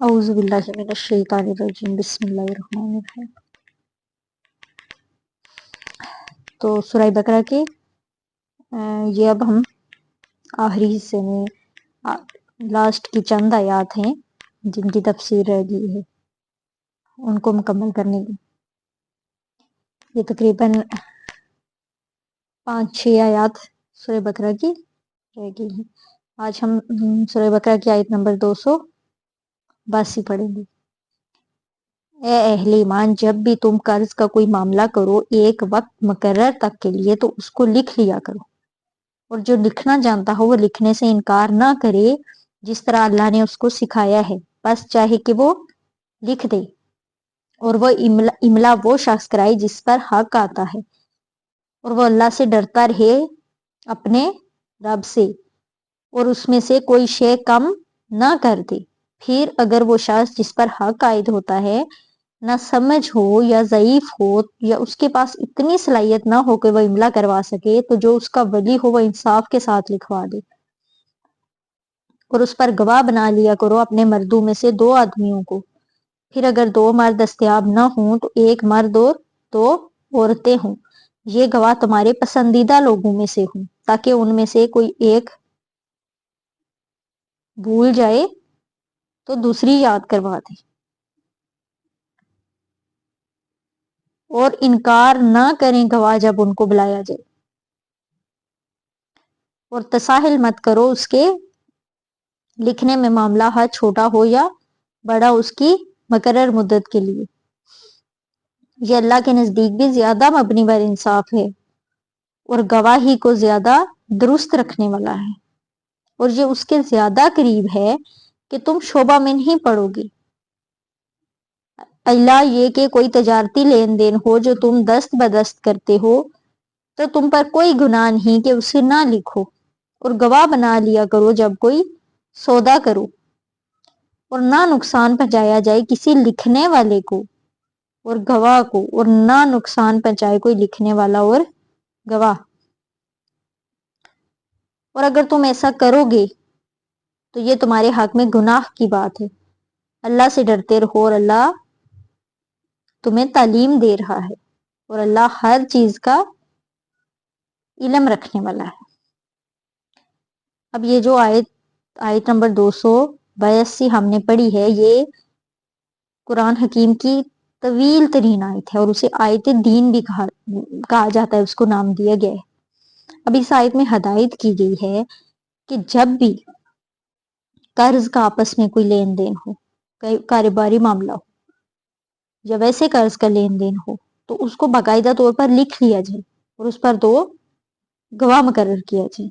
اعوذ باللہ من الشیطان الرجیم، بسم اللہ الرحمن الرحیم۔ تو سورہ بقرہ کے یہ اب ہم آخری حصے میں لاسٹ کی چند آیات ہیں جن کی تفسیر رہ گئی ہے، ان کو مکمل کرنے کی۔ یہ تقریباً 5-6 آیات سورہ بقرہ کی رہ گئی ہیں۔ آج ہم سورہ بقرہ کی آیت نمبر 282 پڑھیں گے۔ اے اہل ایمان، جب بھی تم قرض کا کوئی معاملہ کرو ایک وقت مقرر تک کے لیے تو اس کو لکھ لیا کرو، اور جو لکھنا جانتا ہو وہ لکھنے سے انکار نہ کرے جس طرح اللہ نے اس کو سکھایا ہے، بس چاہے کہ وہ لکھ دے، اور وہ املا وہ شخص کرائے جس پر حق آتا ہے، اور وہ اللہ سے ڈرتا رہے اپنے رب سے، اور اس میں سے کوئی شے کم نہ کر دے۔ پھر اگر وہ شخص جس پر حق عائد ہوتا ہے نہ سمجھ ہو یا ضعیف ہو یا اس کے پاس اتنی صلاحیت نہ ہو کہ وہ املا کروا سکے، تو جو اس کا ولی ہو وہ انصاف کے ساتھ لکھوا دے، اور اس پر گواہ بنا لیا کرو اپنے مردوں میں سے 2 آدمیوں کو۔ پھر اگر 2 مرد دستیاب نہ ہوں تو 1 مرد اور 2 عورتیں ہوں۔ یہ گواہ تمہارے پسندیدہ لوگوں میں سے ہوں، تاکہ ان میں سے کوئی ایک بھول جائے تو دوسری یاد کروا دے، اور انکار نہ کریں گواہ جب ان کو بلایا جائے، اور تساہل مت کرو اس کے لکھنے میں، معاملہ ہر چھوٹا ہو یا بڑا اس کی مقرر مدت کے لیے۔ یہ اللہ کے نزدیک بھی زیادہ مبنی بر انصاف ہے اور گواہی کو زیادہ درست رکھنے والا ہے، اور یہ اس کے زیادہ قریب ہے کہ تم شبہ میں نہیں پڑو گے، اللہ یہ کہ کوئی تجارتی لین دین ہو جو تم دست بدست کرتے ہو تو تم پر کوئی گناہ نہیں کہ اسے نہ لکھو، اور گواہ بنا لیا کرو جب کوئی سودا کرو، اور نہ نقصان پہنچایا جائے کسی لکھنے والے کو اور گواہ کو، اور نہ نقصان پہنچائے کوئی لکھنے والا اور گواہ۔ اور اگر تم ایسا کرو گے تو یہ تمہارے حق میں گناہ کی بات ہے۔ اللہ سے ڈرتے رہو، اور اللہ تمہیں تعلیم دے رہا ہے، اور اللہ ہر چیز کا علم رکھنے والا ہے۔ اب یہ جو آیت نمبر 282 ہم نے پڑھی ہے، یہ قرآن حکیم کی طویل ترین آیت ہے، اور اسے آیت دین بھی کہا جاتا ہے، اس کو نام دیا گیا ہے۔ اب اس آیت میں ہدایت کی گئی ہے کہ جب بھی قرض کا آپس میں کوئی لین دین ہو، کاروباری معاملہ ہو یا ویسے قرض کا لین دین ہو، تو اس کو باقاعدہ طور پر لکھ لیا جائے اور اس پر 2 گواہ مقرر کیا جائے۔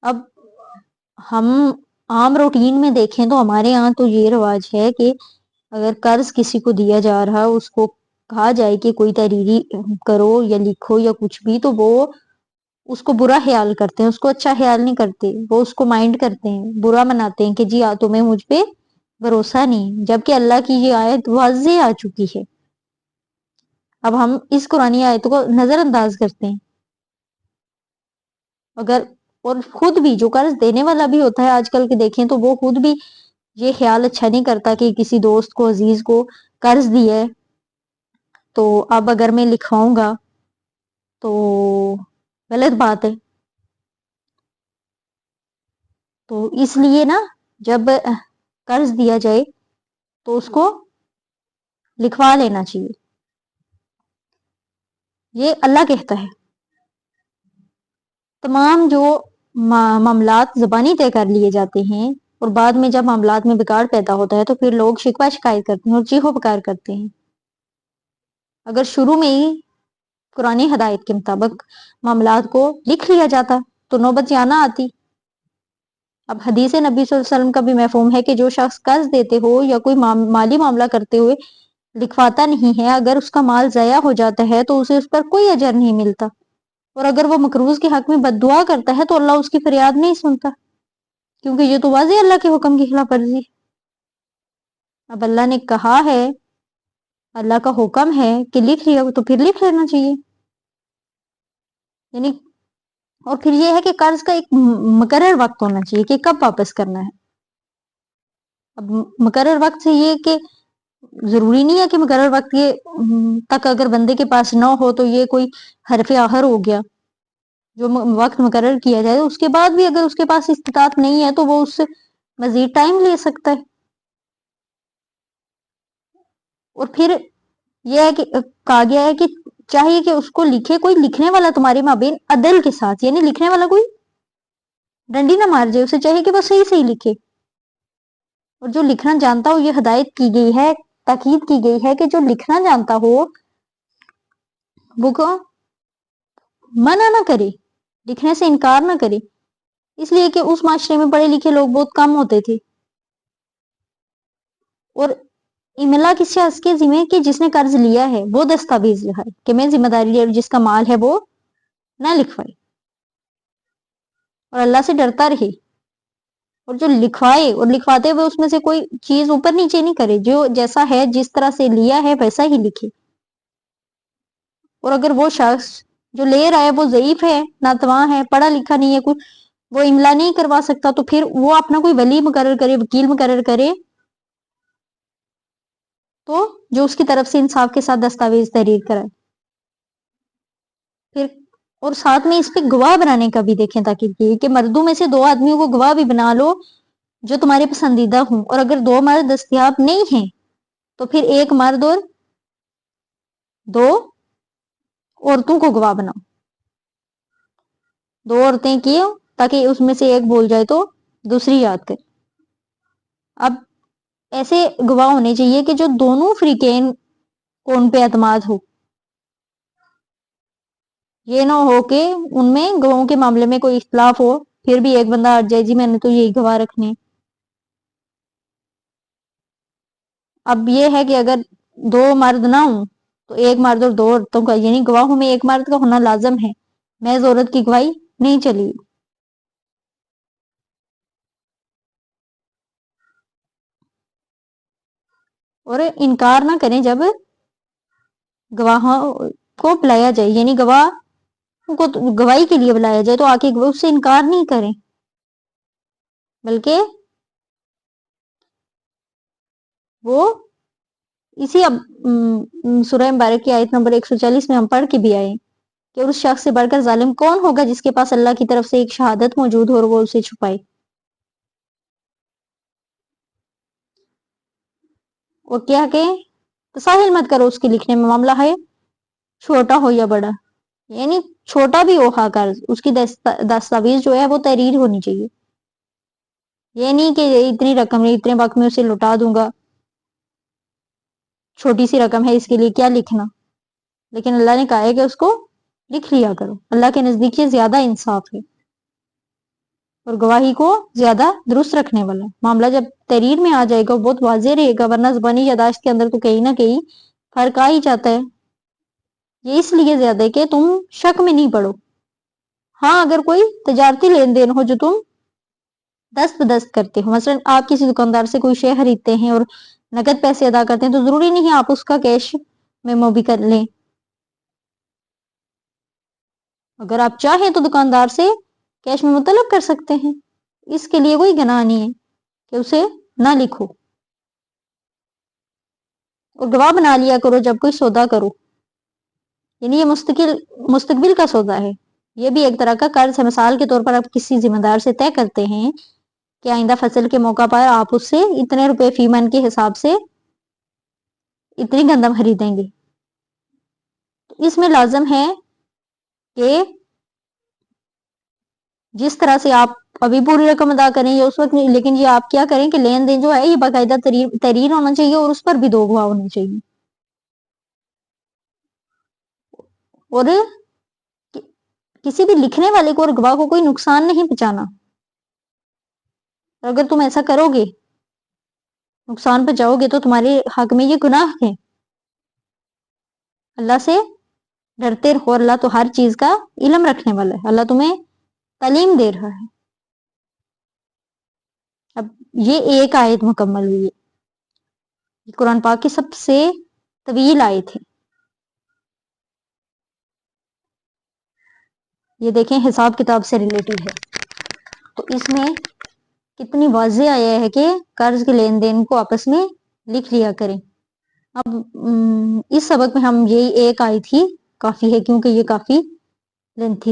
اب ہم عام روٹین میں دیکھیں تو ہمارے ہاں تو یہ رواج ہے کہ اگر قرض کسی کو دیا جا رہا ہے، اس کو کہا جائے کہ کوئی تحریری کرو یا لکھو یا کچھ بھی، تو وہ اس کو برا خیال کرتے ہیں، اس کو اچھا خیال نہیں کرتے، وہ اس کو مائنڈ کرتے ہیں، برا مناتے ہیں کہ جی تمہیں مجھ پہ بھروسہ نہیں، جبکہ اللہ کی یہ آیت واضح آ چکی ہے۔ اب ہم اس قرآنی آیت کو نظر انداز کرتے ہیں، اور خود بھی جو قرض دینے والا بھی ہوتا ہے آج کل کے دیکھیں تو وہ خود بھی یہ خیال اچھا نہیں کرتا کہ کسی دوست کو، عزیز کو قرض دیا ہے تو اب اگر میں لکھواؤں گا تو غلط بات ہے۔ تو اس لیے نا جب قرض دیا جائے تو اس کو لکھوا لینا چاہیے، یہ اللہ کہتا ہے۔ تمام جو معاملات زبانی طے کر لیے جاتے ہیں، اور بعد میں جب معاملات میں بگاڑ پیدا ہوتا ہے تو پھر لوگ شکوہ شکایت کرتے ہیں اور چیخو پکار کرتے ہیں۔ اگر شروع میں ہی قرآنی ہدایت کے مطابق معاملات کو لکھ لیا جاتا تو نوبت یہاں نہ آتی۔ اب حدیث نبی صلی اللہ علیہ وسلم کا بھی مفہوم ہے کہ جو شخص قرض دیتے ہو یا کوئی مالی معاملہ کرتے ہوئے لکھواتا نہیں ہے، اگر اس کا مال ضائع ہو جاتا ہے تو اسے اس پر کوئی اجر نہیں ملتا، اور اگر وہ مقروض کے حق میں بد دعا کرتا ہے تو اللہ اس کی فریاد نہیں سنتا، کیونکہ یہ تو واضح اللہ کے حکم کی خلاف ورزی ہے۔ اب اللہ نے کہا ہے، اللہ کا حکم ہے کہ لکھ لیا تو پھر لکھ لینا چاہیے، یعنی اور پھر یہ ہے کہ قرض کا ایک مقرر وقت ہونا چاہیے کہ کب واپس کرنا ہے۔ اب مقرر وقت سے یہ کہ ضروری نہیں ہے کہ مقرر وقت یہ تک اگر بندے کے پاس نہ ہو تو یہ کوئی حرف آخر ہو گیا. جو وقت مقرر کیا جائے اس کے بعد بھی اگر اس کے پاس استطاعت نہیں ہے تو وہ اس سے مزید ٹائم لے سکتا ہے. اور پھر یہ ہے کہ کہا گیا ہے کہ چاہیے کہ اس کو لکھے کوئی لکھنے والا تمہارے مابین عدل کے ساتھ، یعنی لکھنے والا کوئی ڈنڈی نہ مار جائے، اسے چاہیے کہ وہ صحیح صحیح لکھے. اور جو لکھنا جانتا ہو، یہ ہدایت کی گئی ہے، تاکید کی گئی ہے کہ جو لکھنا جانتا ہو وہ کو منع نہ کرے، لکھنے سے انکار نہ کرے. اس لیے کہ اس معاشرے میں پڑھے لکھے لوگ بہت کم ہوتے تھے. اور املا کس شخص کے ذمہ کہ جس نے قرض لیا ہے وہ دستاویز لائے کہ میں ذمہ داری لے، جس کا مال ہے وہ نہ لکھوائے اور اللہ سے ڈرتا رہے. اور جو لکھوائے اور لکھواتے ہوئے اس میں سے کوئی چیز اوپر نیچے نہیں کرے، جو جیسا ہے جس طرح سے لیا ہے ویسا ہی لکھے. اور اگر وہ شخص جو لے رہا ہے وہ ضعیف ہے، ناتواں ہے، پڑھا لکھا نہیں ہے، کچھ وہ املا نہیں کروا سکتا، تو پھر وہ اپنا کوئی ولی مقرر کرے، وکیل مقرر کرے، تو جو اس کی طرف سے انصاف کے ساتھ دستاویز تحریر کرائے. پھر اور ساتھ میں اس پہ گواہ بنانے کا بھی دیکھیں تاکید کی کہ مردوں میں سے 2 آدمیوں کو گواہ بھی بنا لو جو تمہارے پسندیدہ ہوں. اور اگر 2 مرد دستیاب نہیں ہیں تو پھر 1 مرد اور 2 عورتوں کو گواہ بناؤ. 2 عورتیں کی تاکہ اس میں سے ایک بول جائے تو دوسری یاد کرے. اب ایسے گواہ ہونے چاہیے کہ جو دونوں فریقین کو ان پہ اعتماد ہو. یہ نہ ہو کہ ان میں گواہوں کے معاملے میں کوئی اختلاف ہو، پھر بھی ایک بندہ ہٹ جائے جی میں نے تو یہی گواہ رکھنے. اب یہ ہے کہ اگر 2 مرد نہ ہوں تو 1 مرد اور 2 عورتوں کا، یعنی گواہوں میں 1 مرد کا ہونا لازم ہے. محض عورت کی گواہی نہیں چلی. اور انکار نہ کریں جب گواہوں کو بلایا جائے، یعنی گواہ کو گواہی کے لیے بلایا جائے تو آ کے اس سے انکار نہیں کریں، بلکہ وہ اسی سورہ مبارک کی آیت نمبر 140 میں ہم پڑھ کے بھی آئے کہ اس شخص سے بڑھ کر ظالم کون ہوگا جس کے پاس اللہ کی طرف سے ایک شہادت موجود ہو اور وہ اسے چھپائے. اور کیا کہ تساہل مت کرو اس کے لکھنے میں، معاملہ ہے چھوٹا ہو یا بڑا، یعنی چھوٹا بھی ہو قرض، اس کی دستاویز جو ہے وہ تحریر ہونی چاہیے. یہ نہیں کہ اتنی رقم ہے اتنے وقت میں اسے لوٹا دوں گا، چھوٹی سی رقم ہے اس کے لیے کیا لکھنا. لیکن اللہ نے کہا ہے کہ اس کو لکھ لیا کرو، اللہ کے نزدیک یہ زیادہ انصاف ہے اور گواہی کو زیادہ درست رکھنے والا. معاملہ جب تحریر میں آ جائے گا بہت واضح رہے گا، ورنہ زبانی یاداشت کے اندر تو کہیں نہ کہیں فرق آ ہی جاتا ہے. یہ اس لیے زیادہ ہے کہ تم شک میں نہیں پڑو. ہاں اگر کوئی تجارتی لین دین ہو جو تم دست بدست کرتے ہو، مثلا آپ کسی دکاندار سے کوئی شے خریدتے ہیں اور نقد پیسے ادا کرتے ہیں، تو ضروری نہیں ہے آپ اس کا کیش میمو بھی کر لیں. اگر آپ چاہیں تو دکاندار سے کیش میں طلب کر سکتے ہیں، اس کے لیے کوئی گناہ نہیں ہے کہ اسے نہ لکھو. اور گواہ بنا لیا کرو جب کوئی سودا کرو، یعنی یہ مستقبل کا سودا ہے. یہ بھی ایک طرح کا قرض ہے. مثال کے طور پر آپ کسی ذمہ دار سے طے کرتے ہیں کہ آئندہ فصل کے موقع پر آپ اس سے اتنے روپے فی من کے حساب سے اتنی گندم خریدیں گے. اس میں لازم ہے کہ جس طرح سے آپ ابھی پوری رقم ادا کریں یا اس وقت نہیں، لیکن یہ آپ کیا کریں کہ لین دین جو ہے یہ باقاعدہ تحریر ہونا چاہیے اور اس پر بھی 2 گواہ ہونے چاہیے. اور کسی بھی لکھنے والے کو اور گواہ کو کوئی نقصان نہیں پہنچانا. اگر تم ایسا کرو گے، نقصان پہنچاؤ گے، تو تمہارے حق میں یہ گناہ ہے. اللہ سے ڈرتے رہو، اللہ تو ہر چیز کا علم رکھنے والا ہے، اللہ تمہیں تعلیم دے رہا ہے. اب یہ ایک آیت مکمل ہوئی ہے، یہ قرآن پاک کی سب سے طویل آیت ہے. یہ دیکھیں حساب کتاب سے ریلیٹڈ ہے. تو اس میں کتنی واضح آیا ہے کہ قرض کے لین دین کو آپس میں لکھ لیا کریں. اب اس سبق میں ہم یہی ایک آئی تھی کافی ہے، کیونکہ یہ کافی لینتھی